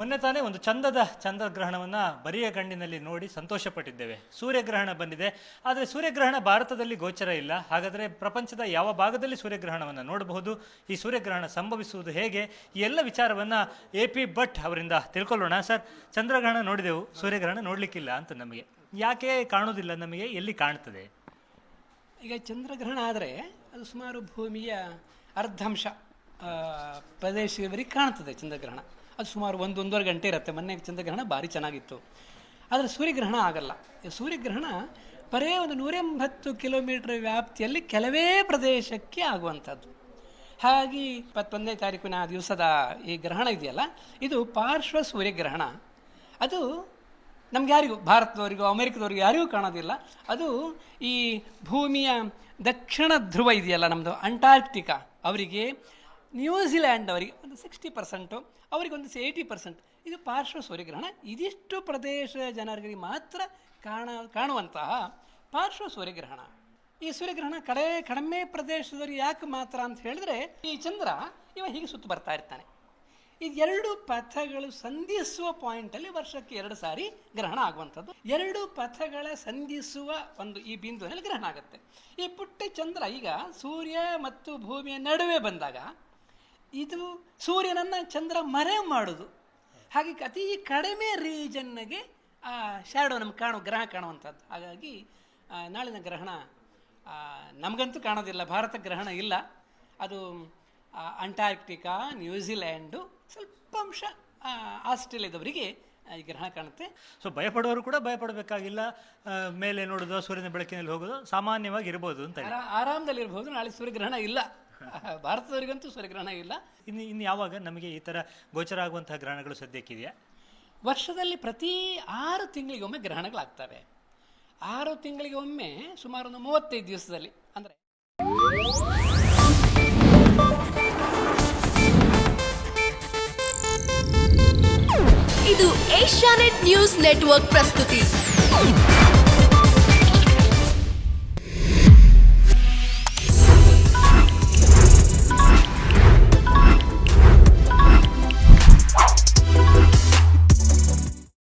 ಮೊನ್ನೆ ತಾನೇ ಒಂದು ಚಂದದ ಚಂದ್ರಗ್ರಹಣವನ್ನು ಬರಿಯ ಕಣ್ಣಿನಲ್ಲಿ ನೋಡಿ ಸಂತೋಷಪಟ್ಟಿದ್ದೇವೆ. ಸೂರ್ಯಗ್ರಹಣ ಬಂದಿದೆ. ಆದರೆ ಸೂರ್ಯಗ್ರಹಣ ಭಾರತದಲ್ಲಿ ಗೋಚರ ಇಲ್ಲ. ಹಾಗಾದರೆ ಪ್ರಪಂಚದ ಯಾವ ಭಾಗದಲ್ಲಿ ಸೂರ್ಯಗ್ರಹಣವನ್ನು ನೋಡಬಹುದು, ಈ ಸೂರ್ಯಗ್ರಹಣ ಸಂಭವಿಸುವುದು ಹೇಗೆ, ಈ ಎಲ್ಲ ವಿಚಾರವನ್ನು AP ಭಟ್ ಅವರಿಂದ ತಿಳ್ಕೊಳ್ಳೋಣ. ಸರ್, ಚಂದ್ರಗ್ರಹಣ ನೋಡಿದೆವು, ಸೂರ್ಯಗ್ರಹಣ ನೋಡಲಿಕ್ಕಿಲ್ಲ ಅಂತ ನಮಗೆ ಯಾಕೆ ಕಾಣುವುದಿಲ್ಲ? ನಮಗೆ ಎಲ್ಲಿ ಕಾಣ್ತದೆ? ಈಗ ಚಂದ್ರಗ್ರಹಣ ಆದರೆ ಅದು ಸುಮಾರು ಭೂಮಿಯ ಅರ್ಧಾಂಶ ಪ್ರದೇಶವರೆಗೆ ಕಾಣ್ತದೆ. ಚಂದ್ರಗ್ರಹಣ ಅದು ಸುಮಾರು 1-1.5 ಗಂಟೆ ಇರುತ್ತೆ. ಮೊನ್ನೆ ಚಂದ್ರಗ್ರಹಣ ಭಾರಿ ಚೆನ್ನಾಗಿತ್ತು. ಆದರೆ ಸೂರ್ಯಗ್ರಹಣ ಆಗಲ್ಲ. ಸೂರ್ಯಗ್ರಹಣ ಬರೇ ಒಂದು 180 ಕಿಲೋಮೀಟರ್ ವ್ಯಾಪ್ತಿಯಲ್ಲಿ ಕೆಲವೇ ಪ್ರದೇಶಕ್ಕೆ ಆಗುವಂಥದ್ದು. ಹಾಗೆ 21ನೇ ತಾರೀಕಿನ ದಿವಸದ ಈ ಗ್ರಹಣ ಇದೆಯಲ್ಲ, ಇದು ಪಾರ್ಶ್ವ ಸೂರ್ಯಗ್ರಹಣ. ಅದು ನಮ್ಗೆ ಯಾರಿಗೂ, ಭಾರತದವರಿಗೂ ಅಮೆರಿಕದವರಿಗೂ ಯಾರಿಗೂ ಕಾಣೋದಿಲ್ಲ. ಅದು ಈ ಭೂಮಿಯ ದಕ್ಷಿಣ ಧ್ರುವ ಇದೆಯಲ್ಲ, ನಮ್ಮದು ಅಂಟಾರ್ಕ್ಟಿಕಾ, ಅವರಿಗೆ, ನ್ಯೂಜಿಲ್ಯಾಂಡ್ ಅವರಿಗೆ ಒಂದು 60%, ಅವರಿಗೆ ಒಂದು 80%. ಇದು ಪಾರ್ಶ್ವ ಸೂರ್ಯಗ್ರಹಣ. ಇದಿಷ್ಟು ಪ್ರದೇಶ ಜನರಿಗೆ ಮಾತ್ರ ಕಾಣುವಂತಹ ಪಾರ್ಶ್ವ ಸೂರ್ಯಗ್ರಹಣ. ಈ ಸೂರ್ಯಗ್ರಹಣ ಕಡಿಮೆ ಪ್ರದೇಶದವರು ಯಾಕೆ ಮಾತ್ರ ಅಂತ ಹೇಳಿದ್ರೆ, ಈ ಚಂದ್ರ ಹೀಗೆ ಸುತ್ತು ಬರ್ತಾ ಇರ್ತಾನೆ. ಈ 2 ಪಥಗಳು ಸಂಧಿಸುವ ಪಾಯಿಂಟಲ್ಲಿ ವರ್ಷಕ್ಕೆ 2 ಸಾರಿ ಗ್ರಹಣ ಆಗುವಂಥದ್ದು. 2 ಪಥಗಳ ಸಂಧಿಸುವ ಒಂದು ಈ ಬಿಂದುವಿನಲ್ಲಿ ಗ್ರಹಣ ಆಗುತ್ತೆ. ಈ ಪುಟ್ಟ ಚಂದ್ರ ಈಗ ಸೂರ್ಯ ಮತ್ತು ಭೂಮಿಯ ನಡುವೆ ಬಂದಾಗ ಇದು ಸೂರ್ಯನನ್ನು ಚಂದ್ರ ಮರೆ ಮಾಡೋದು. ಹಾಗೆ ಅತಿ ಕಡಿಮೆ ರೀಜನ್ಗೆ ಶ್ಯಾಡೋ ನಮ್ಗೆ ಗ್ರಹ ಕಾಣುವಂಥದ್ದು. ಹಾಗಾಗಿ ನಾಳಿನ ಗ್ರಹಣ ನಮಗಂತೂ ಕಾಣೋದಿಲ್ಲ. ಭಾರತ ಗ್ರಹಣ ಇಲ್ಲ. ಅದು ಅಂಟಾರ್ಕ್ಟಿಕಾ, ನ್ಯೂಜಿಲ್ಯಾಂಡು, ಸ್ವಲ್ಪ ಅಂಶ ಆಸ್ಟ್ರೇಲಿಯಾದವರಿಗೆ ಈ ಗ್ರಹಣ ಕಾಣುತ್ತೆ. ಸೊ ಭಯಪಡೋರು ಕೂಡ ಭಯಪಡಬೇಕಾಗಿಲ್ಲ. ಮೇಲೆ ನೋಡೋದು, ಸೂರ್ಯನ ಬೆಳಕಿನಲ್ಲಿ ಹೋಗೋದು ಸಾಮಾನ್ಯವಾಗಿ ಇರ್ಬೋದು ಅಂತ, ಆರಾಮದಲ್ಲಿರ್ಬೋದು. ನಾಳೆ ಸೂರ್ಯಗ್ರಹಣ ಇಲ್ಲ. ಭಾರತದವರಿಗಂತೂ ಸೂರ್ಯಗ್ರಹಣ ಇಲ್ಲ. ಇನ್ನು ಯಾವಾಗ ನಮಗೆ ಈ ಥರ ಗೋಚರ ಆಗುವಂತಹ ಗ್ರಹಣಗಳು ಸದ್ಯಕ್ಕಿದೆಯಾ? ವರ್ಷದಲ್ಲಿ ಪ್ರತಿ 6 ತಿಂಗಳಿಗೊಮ್ಮೆ ಗ್ರಹಣಗಳಾಗ್ತವೆ. 6 ತಿಂಗಳಿಗೆ ಒಮ್ಮೆ ಸುಮಾರು ಒಂದು 35 ದಿವಸದಲ್ಲಿ. ಅಂದರೆ ಇದು ಏಷ್ಯಾನೆಟ್ ನ್ಯೂಸ್ ನೆಟ್ವರ್ಕ್ ಪ್ರಸ್ತುತಿ.